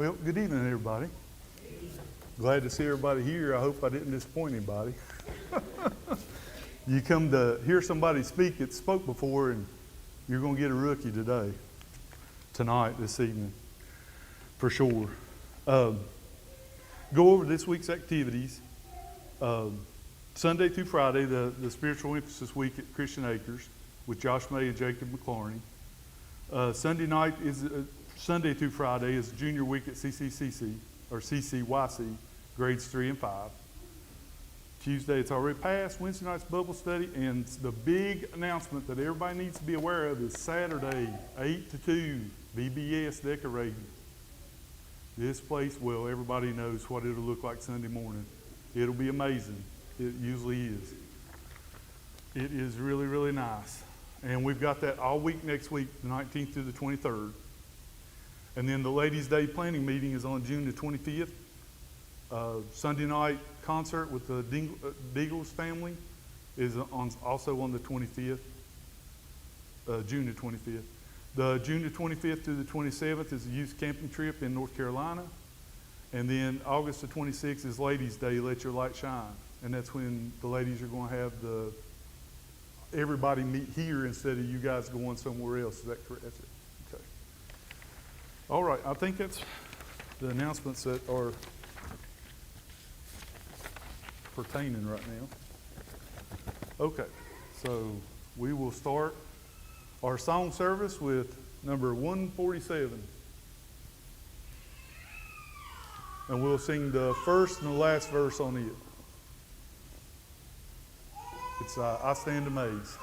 Well, good evening, everybody. Glad to see everybody here. I hope I didn't disappoint anybody. You come to hear somebody speak that spoke before, and you're going to get a rookie today, tonight, this evening, for sure. Go over this week's activities. Sunday through Friday, the Spiritual Emphasis Week at Christian Acres with Josh May and Jacob McLaurin. Sunday night is Sunday through Friday is Junior Week at CCCC, or CCYC, grades 3 and 5. Tuesday, it's already passed. Wednesday night's Bible study, and the big announcement that everybody needs to be aware of is Saturday, 8 to 2, VBS decorating. This place, well, everybody knows what it'll look like Sunday morning. It'll be amazing. It usually is. It is really, really nice. And we've got that all week next week, the 19th through the 23rd. And then the Ladies' Day planning meeting is on June the 25th. Sunday night concert with the Deagles family is also on the 25th, June the 25th. The June the 25th through the 27th is a youth camping trip in North Carolina. And then August the 26th is Ladies' Day, Let Your Light Shine. And that's when the ladies are going to have everybody meet here instead of you guys going somewhere else. Is that correct? That's it. Okay. All right. I think that's the announcements that are pertaining right now. Okay. So we will start our song service with number 147. And we'll sing the first and the last verse on it. It's I Stand Amazed.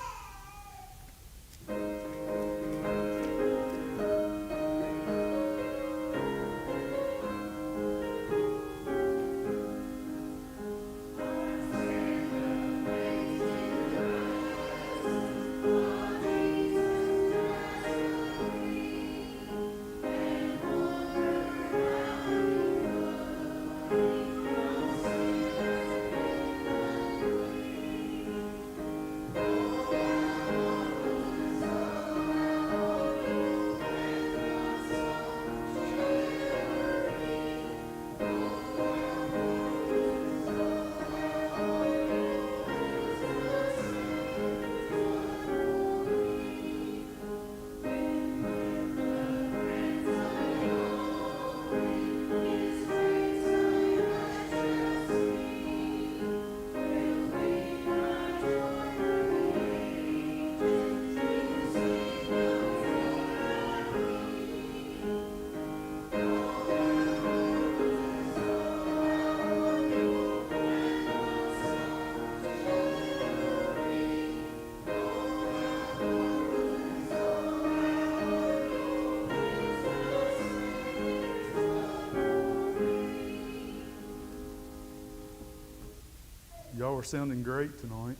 Y'all are sounding great tonight.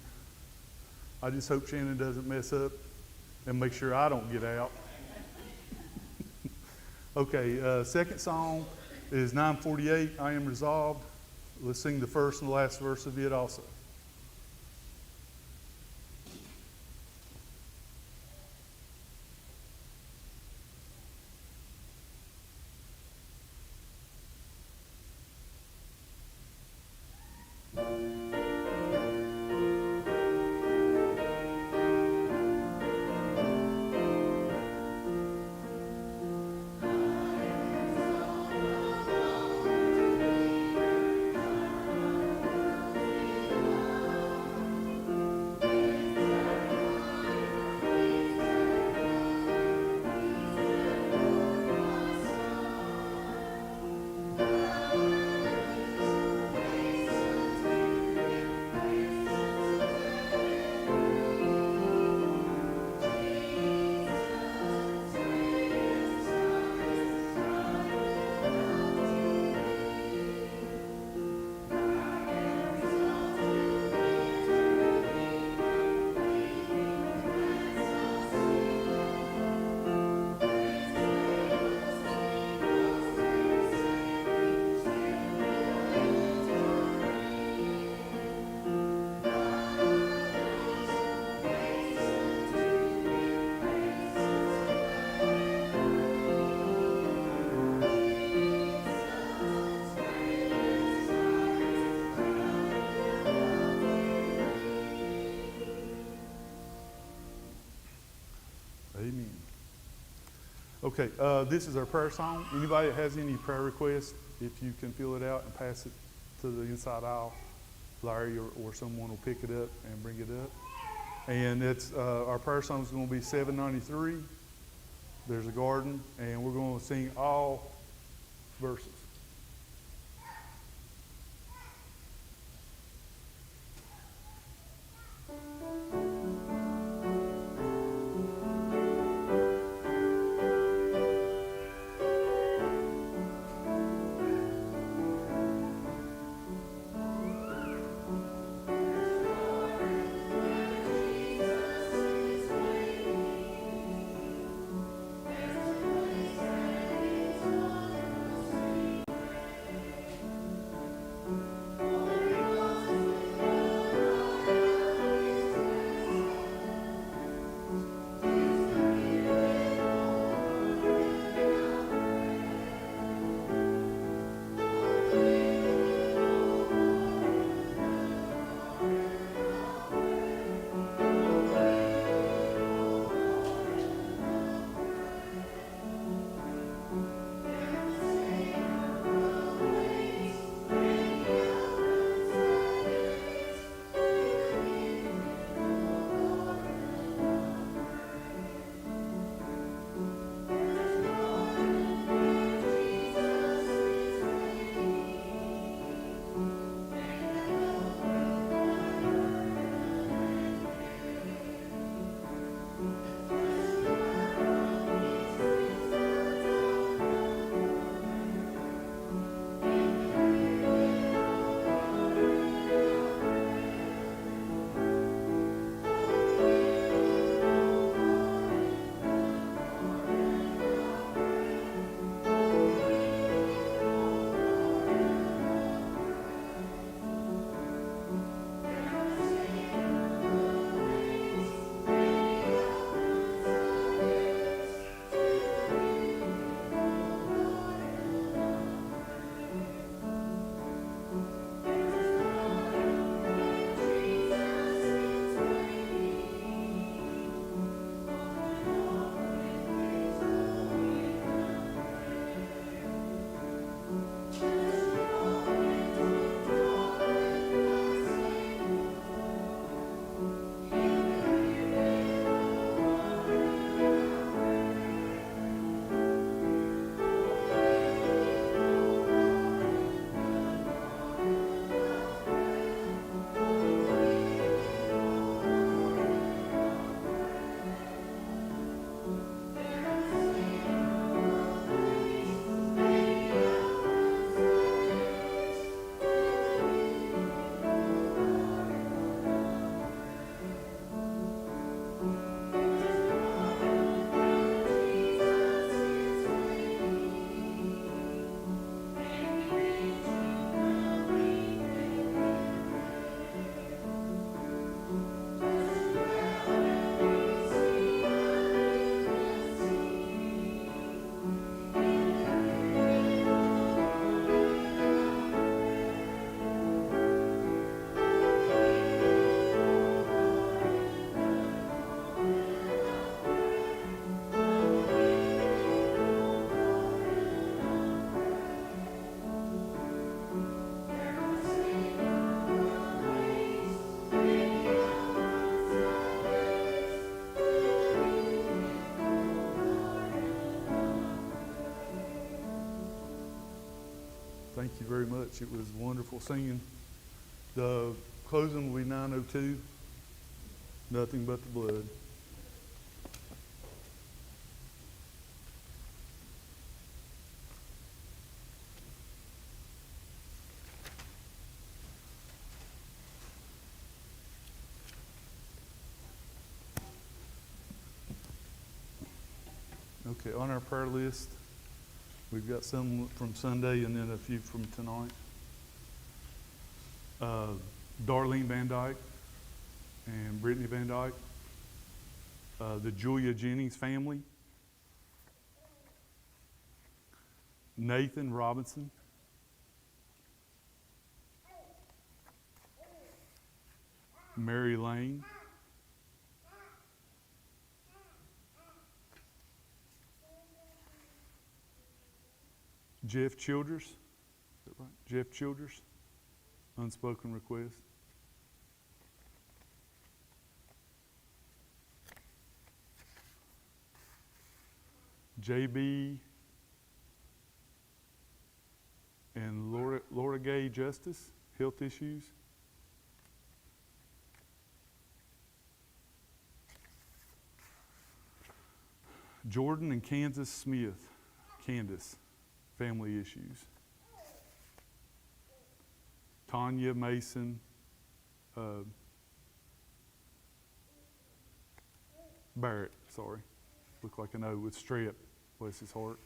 I just hope Shannon doesn't mess up and make sure I don't get out. Okay, second song is 948, I Am Resolved. Let's sing the first and the last verse of it also. Amen. Okay, this is our prayer song. Anybody that has any prayer requests, if you can fill it out and pass it to the inside aisle, Larry or someone will pick it up and bring it up. And it's our prayer song is going to be 793. There's a garden, and we're going to sing all verses. Thank you very much. It was wonderful singing. The closing will be 9:02. Nothing but the blood. Okay, on our prayer list, we've got some from Sunday and then a few from tonight. Darlene Van Dyke and Brittany Van Dyke. The Julia Jennings family. Nathan Robinson. Mary Lane. Jeff Childers. Is that right? Jeff Childers. Unspoken request. JB and Laura Gay Justice, health issues. Jordan and Candace Smith, Candace, family issues. Tanya Mason, Barrett, sorry. Looked like an O with strep, bless his heart.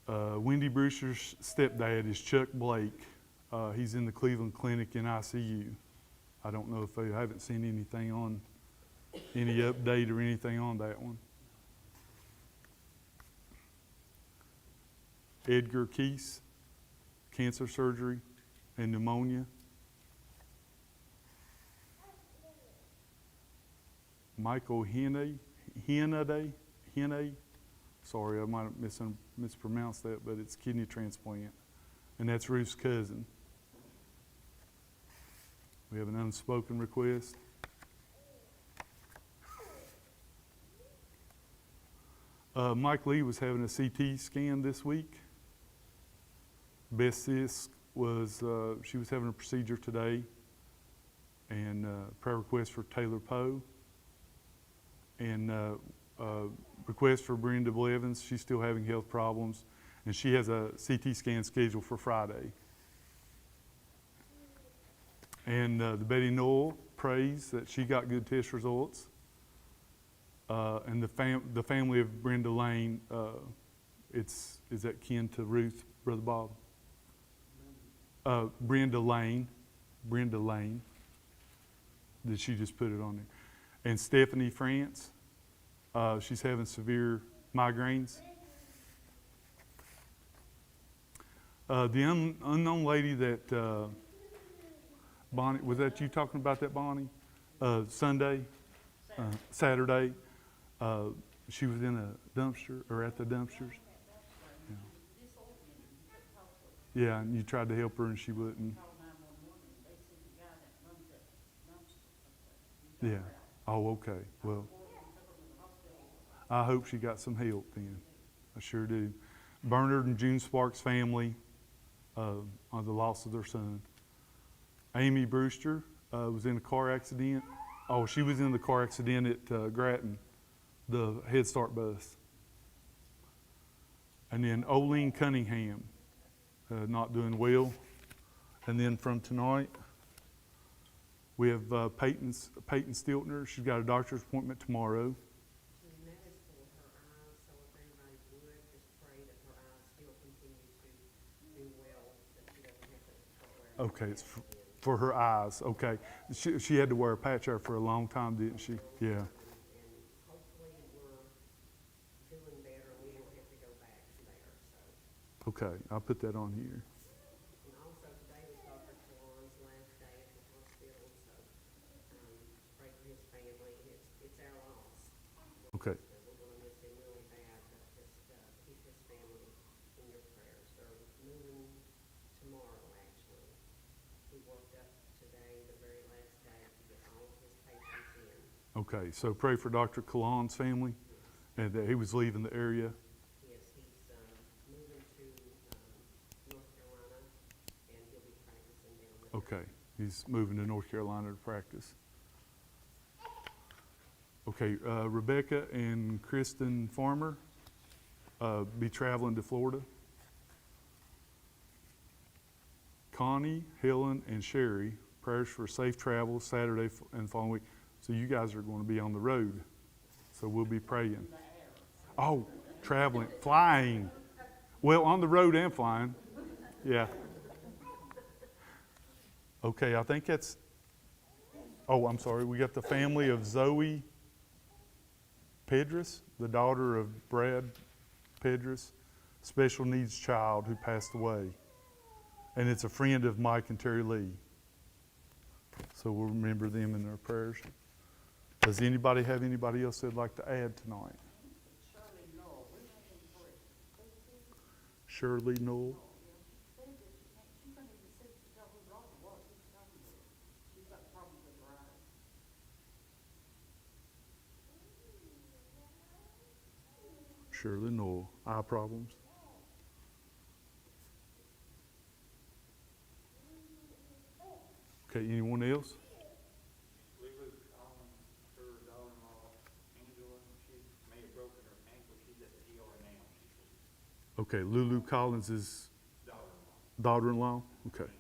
Wendy Brewster's stepdad is Chuck Blake. He's in the Cleveland Clinic in ICU. I don't know if I haven't seen anything on, any update or anything on that one. Edgar Keese, cancer surgery and pneumonia. Michael Henne, sorry, I might have mispronounced that, but it's kidney transplant. And that's Ruth's cousin. We have an unspoken request. Mike Lee was having a CT scan this week. Bess Sisk was, she was having a procedure today. And prayer request for Taylor Poe. And request for Brenda Blevins. She's still having health problems. And she has a CT scan scheduled for Friday. And the Betty Noel prays that she got good test results. And the family of Brenda Lane, is that kin to Ruth, Brother Bob? Brenda Lane. Did she just put it on there? And Stephanie France, she's having severe migraines. The unknown lady that, Bonnie, was that you talking about that, Bonnie? Saturday. She was in a dumpster, or at the dumpsters. Yeah, and you tried to help her and she wouldn't. Yeah. Oh, okay. Well, I hope she got some help then. I sure do. Bernard and June Sparks' family on the loss of their son. Amy Brewster was in a car accident. Oh, she was in the car accident at Grattan, the Head Start bus. And then Oline Cunningham, not doing well. And then from tonight, we have Peyton Stiltner. She's got a doctor's appointment tomorrow. And that is for her eyes, so if anybody would, just pray that her eyes still continue to do well, that she doesn't have to start wearing. Okay, it's for her eyes. Okay. She had to wear a patch there for a long time, didn't she? Yeah. And hopefully we're doing better, and we don't have to go back to there, so. Okay, I'll put that on here. And also today was Dr. Kalon's last day at the hospital, so pray for his family. It's our loss. Okay. So we're going to miss him really bad, but just keep his family in your prayers. They're moving tomorrow, actually. He worked up today, the very last day, to get all of his patients in. Okay, so pray for Dr. Kalon's family and that he was leaving the area. Yes, he's moving to North Carolina, and he'll be practicing down there. Okay, he's moving to North Carolina to practice. Okay, Rebecca and Kristen Farmer be traveling to Florida. Connie, Helen, and Sherry, prayers for safe travel Saturday and following week. So you guys are going to be on the road. So we'll be praying. Oh, traveling, flying. Well, on the road and flying. Yeah. Okay, I think that's, oh, I'm sorry. We got the family of Zoe Pedras, the daughter of Brad Pedras, special needs child who passed away. And it's a friend of Mike and Terry Lee. So we'll remember them in our prayers. Does anybody have anybody else they'd like to add tonight? Shirley Noel. Said that she couldn't even see to tell who Roger was. He was talking to her. She's got problems with her eyes. Shirley Noel. Eye problems. Okay, anyone else? Lulu Collins, her daughter-in-law, Angela, she may have broken her ankle. She's at the ER now, she said. Okay, Lulu Collins' Daughter-in-law. daughter-in-law. Okay. Her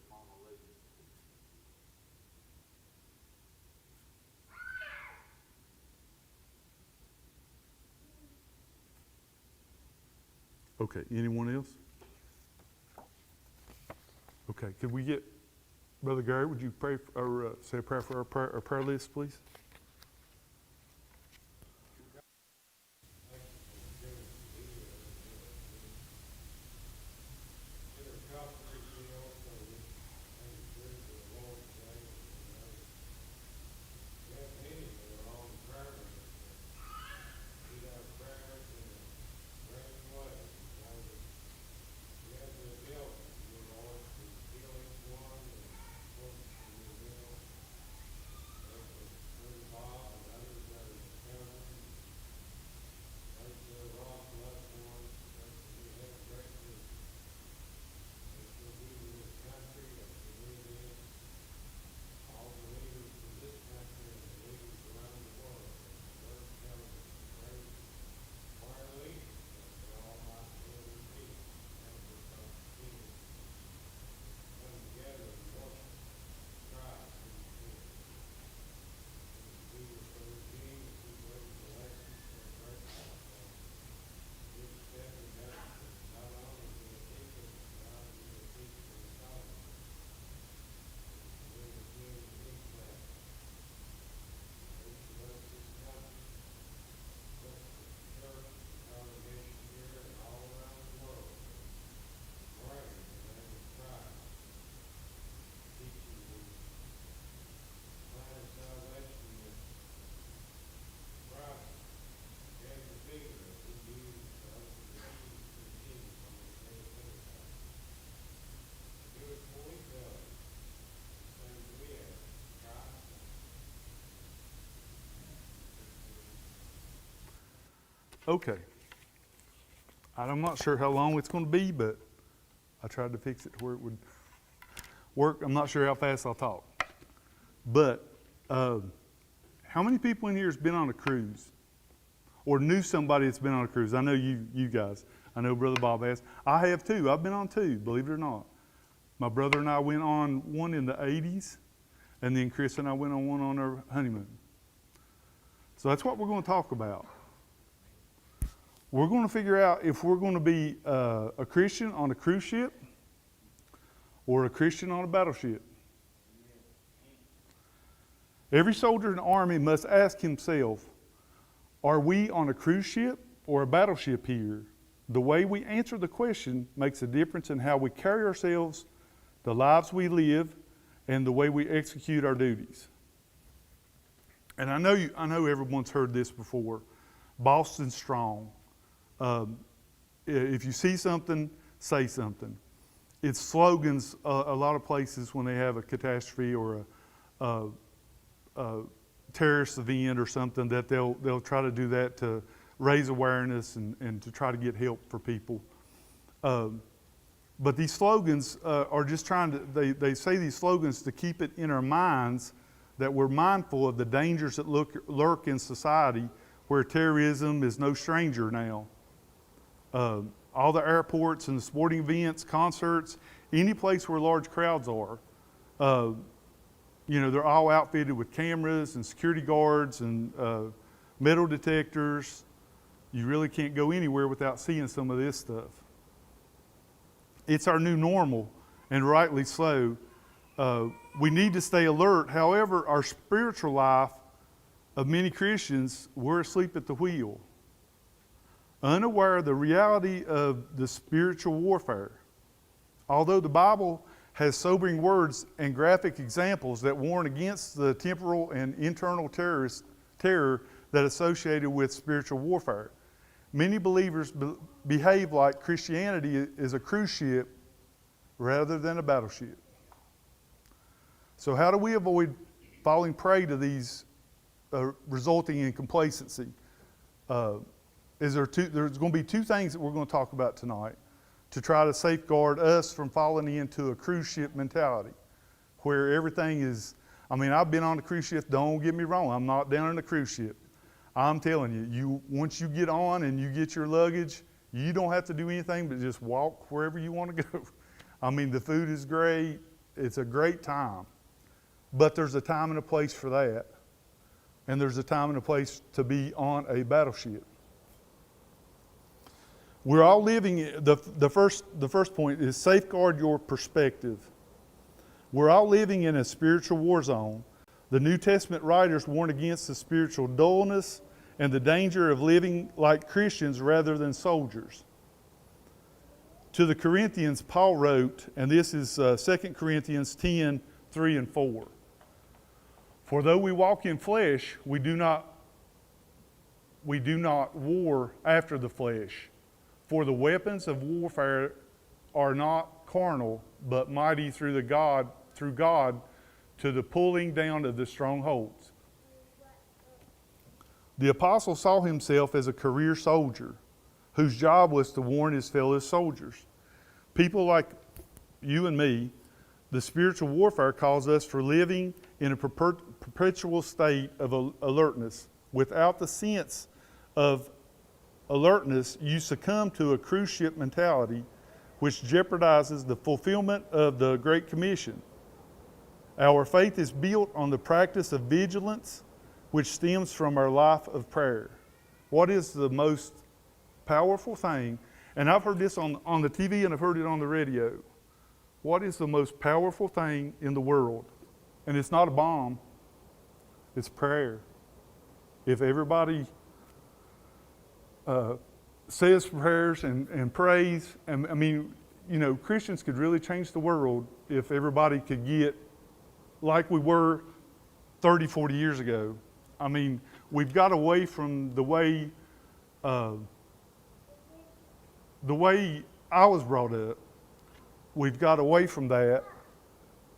mama Lou. Okay, anyone else? Okay, could we get, Brother Gary, would you pray or say a prayer for our prayer list, please? Okay. I'm not sure how long it's going to be, but I tried to fix it to where it would work. I'm not sure how fast I'll talk. But how many people in here has been on a cruise? Or knew somebody that's been on a cruise? I know you guys. I know Brother Bob has. I have too. I've been on two, believe it or not. My brother and I went on one in the 80s, and then Chris and I went on one on our honeymoon. So that's what we're going to talk about. We're going to figure out if we're going to be a Christian on a cruise ship or a Christian on a battleship. Every soldier in the Army must ask himself, are we on a cruise ship or a battleship here? The way we answer the question makes a difference in how we carry ourselves, the lives we live, and the way we execute our duties. And I know everyone's heard this before. Boston Strong. If you see something, say something. It's slogans a lot of places when they have a catastrophe or a terrorist event or something, that they'll try to do that to raise awareness and to try to get help for people. But these slogans are just trying to, they say these slogans to keep it in our minds that we're mindful of the dangers that lurk in society where terrorism is no stranger now. All the airports and the sporting events, concerts, any place where large crowds are, they're all outfitted with cameras and security guards and metal detectors. You really can't go anywhere without seeing some of this stuff. It's our new normal, and rightly so. We need to stay alert. However, our spiritual life of many Christians, we're asleep at the wheel, unaware of the reality of the spiritual warfare. Although the Bible has sobering words and graphic examples that warn against the temporal and internal terror that associated with spiritual warfare, many believers behave like Christianity is a cruise ship rather than a battleship. So how do we avoid falling prey to these resulting in complacency? There's going to be two things that we're going to talk about tonight to try to safeguard us from falling into a cruise ship mentality where everything is, I've been on a cruise ship, don't get me wrong, I'm not down in a cruise ship. I'm telling you, once you get on and you get your luggage, you don't have to do anything but just walk wherever you want to go. The food is great, it's a great time. But there's a time and a place for that. And there's a time and a place to be on a battleship. We're all living, the first point is safeguard your perspective. We're all living in a spiritual war zone. The New Testament writers warn against the spiritual dullness and the danger of living like Christians rather than soldiers. To the Corinthians, Paul wrote, and this is 2 Corinthians 10, 3 and 4. For though we walk in flesh, we do not war after the flesh. For the weapons of warfare are not carnal, but mighty through God to the pulling down of the strongholds. The apostle saw himself as a career soldier whose job was to warn his fellow soldiers. People like you and me, the spiritual warfare calls us for living in a perpetual state of alertness. Without the sense of alertness, you succumb to a cruise ship mentality, which jeopardizes the fulfillment of the Great Commission. Our faith is built on the practice of vigilance, which stems from our life of prayer. What is the most powerful thing? And I've heard this on the TV and I've heard it on the radio. What is the most powerful thing in the world? And it's not a bomb, it's prayer. If everybody says prayers and prays, and Christians could really change the world if everybody could get like we were 30, 40 years ago. We've got away from the way I was brought up. We've got away from that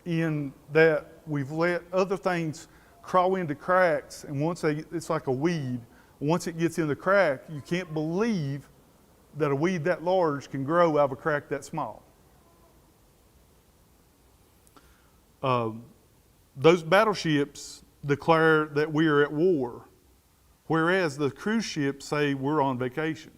in that we've let other things crawl into cracks, and it's like a weed. Once it gets in the crack, you can't believe that a weed that large can grow out of a crack that small. Those battleships declare that we are at war, whereas the cruise ships say we're on vacation.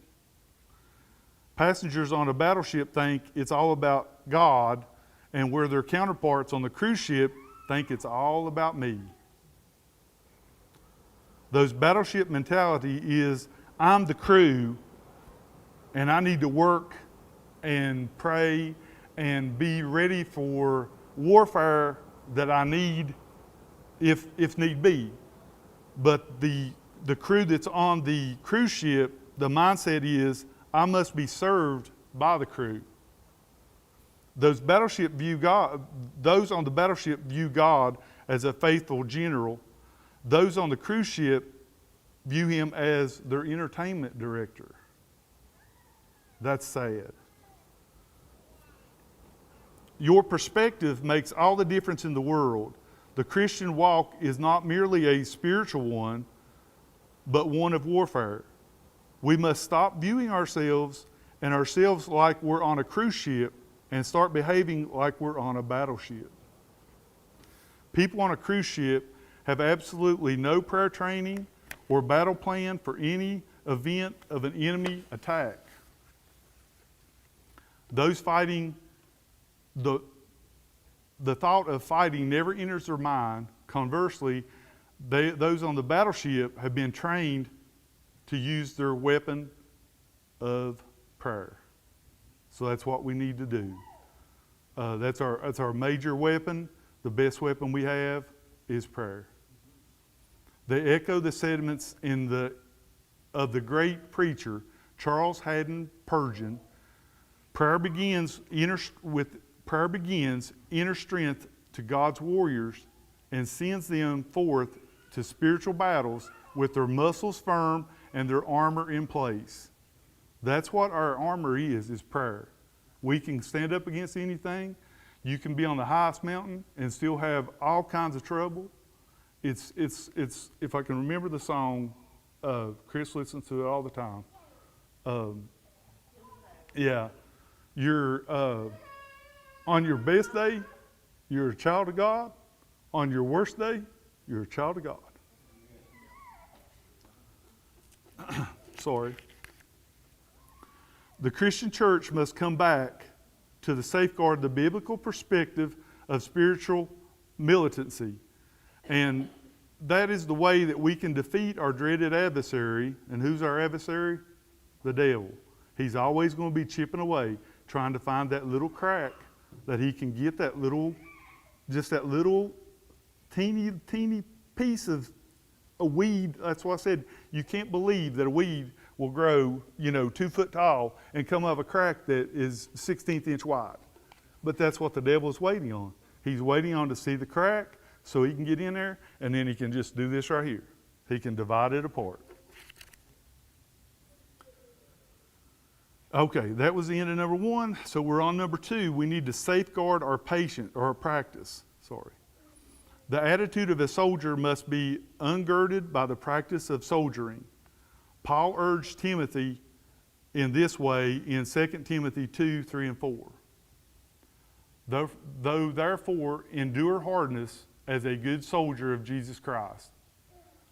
Passengers on a battleship think it's all about God, and where their counterparts on the cruise ship think it's all about me. Those battleship mentality is, I'm the crew, and I need to work and pray and be ready for warfare that I need if need be. But the crew that's on the cruise ship, the mindset is, I must be served by the crew. Those on the battleship view God as a faithful general. Those on the cruise ship view him as their entertainment director. That's sad. Your perspective makes all the difference in the world. The Christian walk is not merely a spiritual one, but one of warfare. We must stop viewing ourselves like we're on a cruise ship and start behaving like we're on a battleship. People on a cruise ship have absolutely no prayer training or battle plan for any event of an enemy attack. Those fighting, the thought of fighting never enters their mind. Conversely, those on the battleship have been trained to use their weapon of prayer. So that's what we need to do. That's our major weapon. The best weapon we have is prayer. They echo the sentiments of the great preacher Charles Haddon Spurgeon, Prayer begins inner strength to God's warriors and sends them forth to spiritual battles with their muscles firm and their armor in place. That's what our armor is prayer. We can stand up against anything. You can be on the highest mountain and still have all kinds of trouble. It's if I can remember the song, Chris listens to it all the time. Yeah, you're on your best day, you're a child of God. On your worst day, you're a child of God. Sorry. The Christian church must come back to the safeguard the biblical perspective of spiritual militancy. And that is the way that we can defeat our dreaded adversary. And who's our adversary? The devil. He's always going to be chipping away, trying to find that little crack that he can get that little teeny piece of a weed. That's why I said you can't believe that a weed will grow, 2 foot tall and come out of a crack that is 16th inch wide. But that's what the devil is waiting on. He's waiting on to see the crack so he can get in there, and then he can just do this right here. He can divide it apart. Okay, that was the end of number 1. So we're on number 2. We need to safeguard our practice. The attitude of a soldier must be ungirded by the practice of soldiering. Paul urged Timothy in this way in 2 Timothy 2, 3, and 4. Though therefore endure hardness as a good soldier of Jesus Christ.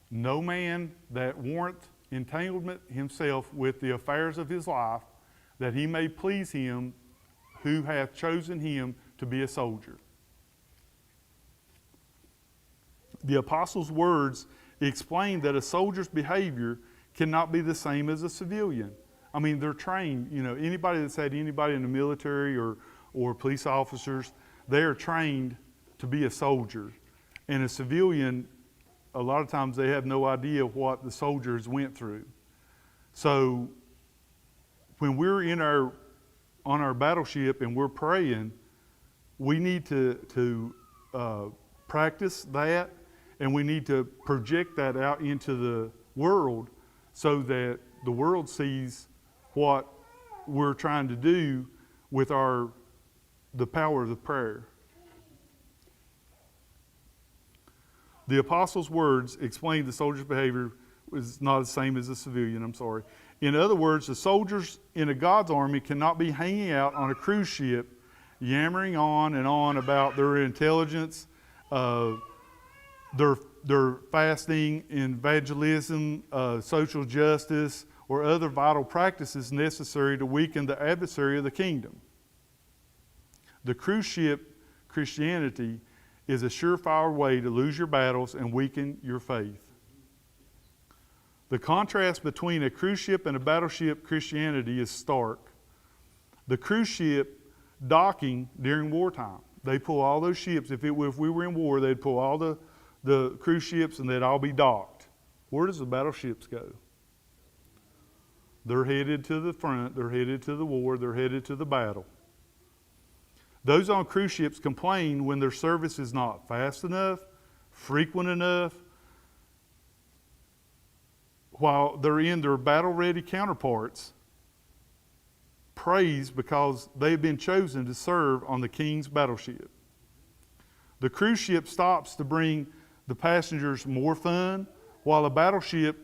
No man that warrant entanglement himself with the affairs of his life, that he may please him who hath chosen him to be a soldier. The apostles' words explain that a soldier's behavior cannot be the same as a civilian. I mean, they're trained. Anybody that's had anybody in the military or police officers, they are trained to be a soldier. And a civilian, a lot of times they have no idea what the soldiers went through. So when we're on our battleship and we're praying, we need to practice that, and we need to project that out into the world so that the world sees what we're trying to do with the power of the prayer. The apostles' words explain the soldier's behavior is not the same as a civilian. In other words, the soldiers in a God's army cannot be hanging out on a cruise ship, yammering on and on about their intelligence, their fasting, evangelism, social justice, or other vital practices necessary to weaken the adversary of the kingdom. The cruise ship Christianity is a surefire way to lose your battles and weaken your faith. The contrast between a cruise ship and a battleship Christianity is stark. The cruise ship docking during wartime. They pull all those ships. If we were in war, they'd pull all the cruise ships and they'd all be docked. Where does the battleships go? They're headed to the front. They're headed to the war. They're headed to the battle. Those on cruise ships complain when their service is not fast enough, frequent enough, while they're in their battle-ready counterparts praise because they've been chosen to serve on the king's battleship. The cruise ship stops to bring the passengers more fun, while a battleship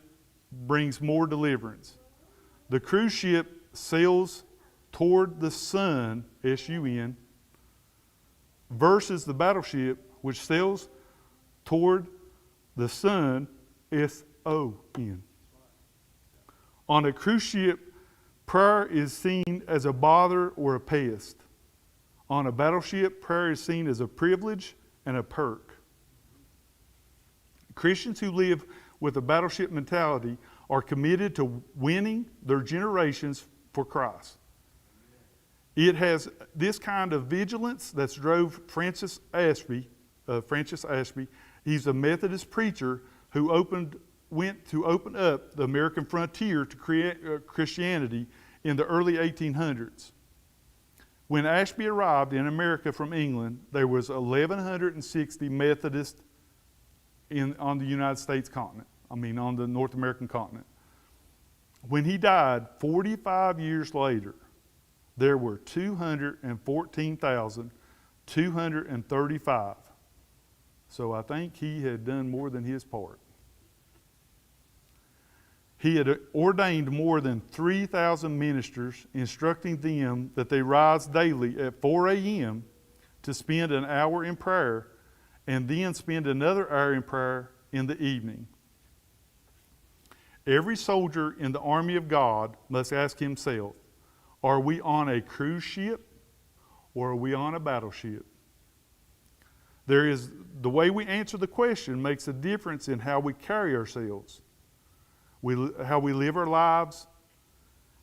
brings more deliverance. The cruise ship sails toward the sun, S-U-N, versus the battleship, which sails toward the sun, S-O-N. On a cruise ship, prayer is seen as a bother or a pest. On a battleship, prayer is seen as a privilege and a perk. Christians who live with a battleship mentality are committed to winning their generations for Christ. It has this kind of vigilance that's drove Francis Ashby. He's a Methodist preacher who went to open up the American frontier to create Christianity in the early 1800s. When Ashby arrived in America from England, there was 1,160 Methodists on the United States continent. On the North American continent. When he died 45 years later, there were 214,235. So I think he had done more than his part. He had ordained more than 3,000 ministers, instructing them that they rise daily at 4 a.m. to spend an hour in prayer and then spend another hour in prayer in the evening. Every soldier in the army of God must ask himself, are we on a cruise ship or are we on a battleship? The way we answer the question makes a difference in how we carry ourselves, how we live our lives,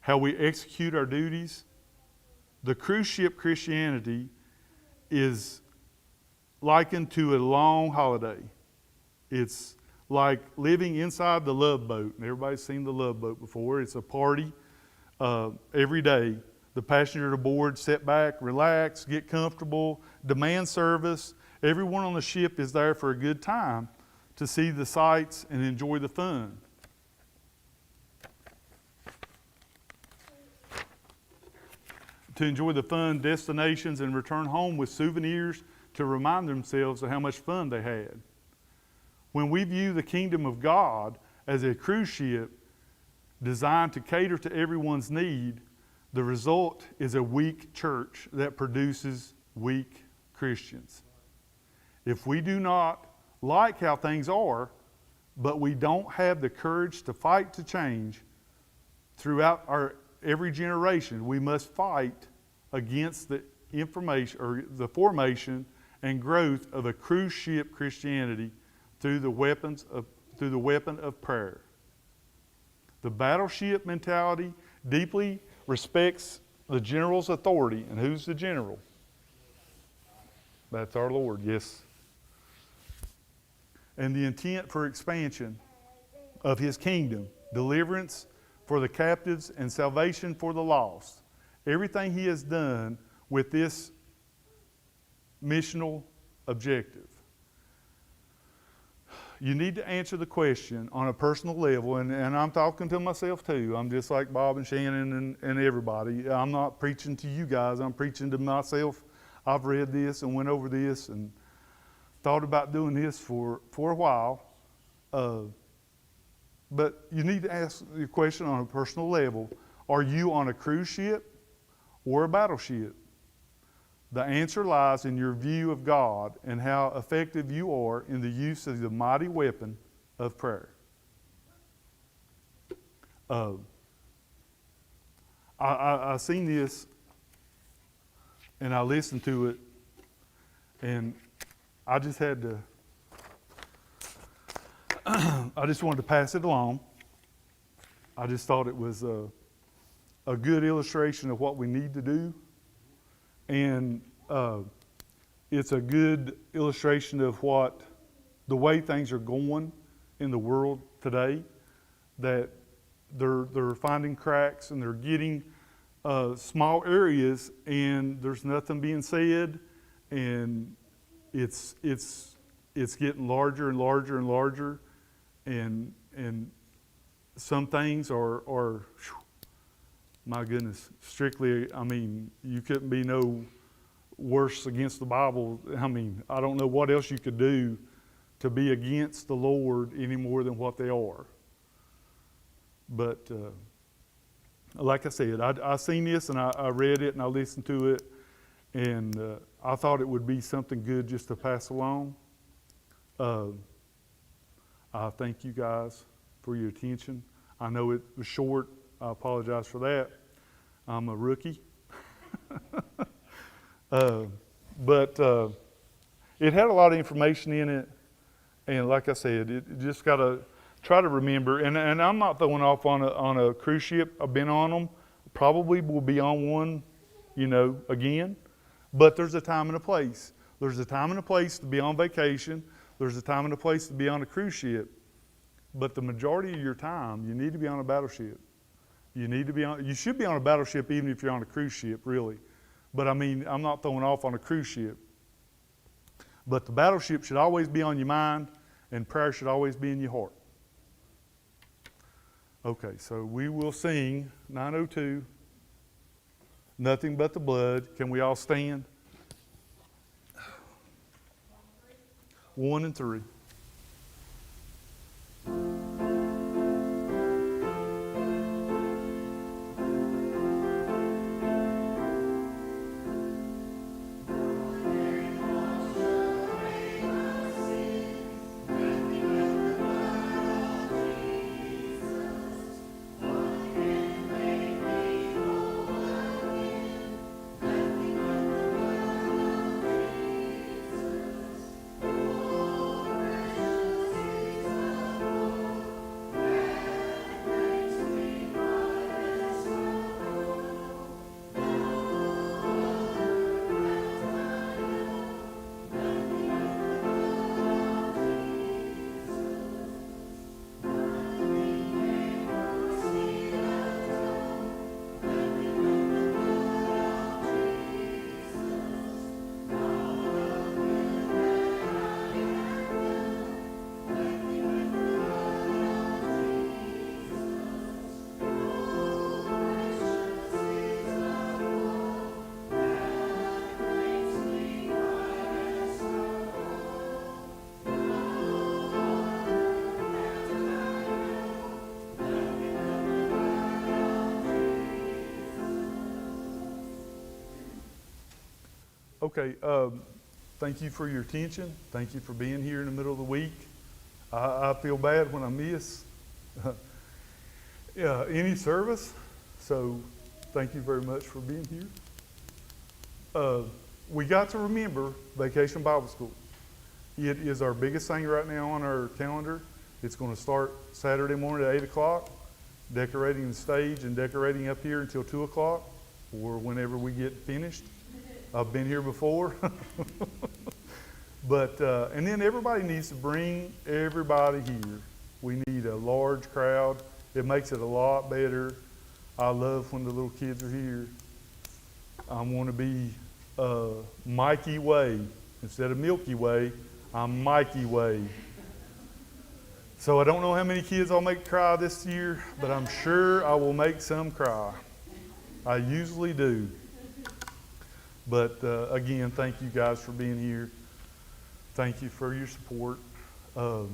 how we execute our duties. The cruise ship Christianity is likened to a long holiday. It's like living inside the Love Boat. And everybody's seen the Love Boat before. It's a party every day. The passengers aboard sit back, relax, get comfortable, demand service. Everyone on the ship is there for a good time to see the sights and enjoy the fun. To enjoy the fun destinations and return home with souvenirs to remind themselves of how much fun they had. When we view the kingdom of God as a cruise ship designed to cater to everyone's need, the result is a weak church that produces weak Christians. If we do not like how things are, but we don't have the courage to fight to change throughout every generation, we must fight against the formation and growth of a cruise ship Christianity through the weapon of prayer. The battleship mentality deeply respects the general's authority. And who's the general? That's our Lord, yes. And the intent for expansion of his kingdom, deliverance for the captives and salvation for the lost. Everything he has done with this missional objective. You need to answer the question on a personal level, and I'm talking to myself too. I'm just like Bob and Shannon and everybody. I'm not preaching to you guys. I'm preaching to myself. I've read this and went over this and thought about doing this for a while. But you need to ask the question on a personal level. Are you on a cruise ship or a battleship? The answer lies in your view of God and how effective you are in the use of the mighty weapon of prayer. I seen this and I listened to it, and I just had to, I just wanted to pass it along. I just thought it was a good illustration of what we need to do. And it's a good illustration of the way things are going in the world today, that they're finding cracks and they're getting small areas and there's nothing being said, and it's getting larger and larger and larger, and some things are my goodness, strictly, you couldn't be no worse against the Bible. I don't know what else you could do to be against the Lord any more than what they are. But like I said, I seen this and I read it and I listened to it, and I thought it would be something good just to pass along. I thank you guys for your attention. I know it was short. I apologize for that. I'm a rookie. But it had a lot of information in it. And like I said, it just got to try to remember. And I'm not throwing off on a cruise ship. I've been on them. Probably will be on one, again. But there's a time and a place. There's a time and a place to be on vacation. There's a time and a place to be on a cruise ship. But the majority of your time, you need to be on a battleship. You should be on a battleship even if you're on a cruise ship, really. But I mean, I'm not throwing off on a cruise ship. But the battleship should always be on your mind, and prayer should always be in your heart. Okay, so we will sing 902, Nothing But the Blood. Can we all stand? 1 and 3. Okay, thank you for your attention. Thank you for being here in the middle of the week. I feel bad when I miss any service, so thank you very much for being here. We got to remember Vacation Bible School. It is our biggest thing right now on our calendar. It's going to start Saturday morning at 8 o'clock, decorating the stage and decorating up here until 2 o'clock or whenever we get finished. I've been here before. But, and then everybody needs to bring everybody here. We need a large crowd. It makes it a lot better. I love when the little kids are here. I want to be Mikey Way. Instead of Milky Way, I'm Mikey Way. So I don't know how many kids I'll make cry this year, but I'm sure I will make some cry. I usually do. But again, thank you guys for being here. Thank you for your support. I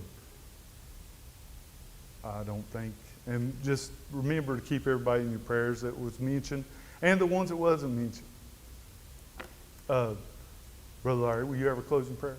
don't think, and just remember to keep everybody in your prayers that was mentioned and the ones that wasn't mentioned. Brother Larry, will you ever close in prayer?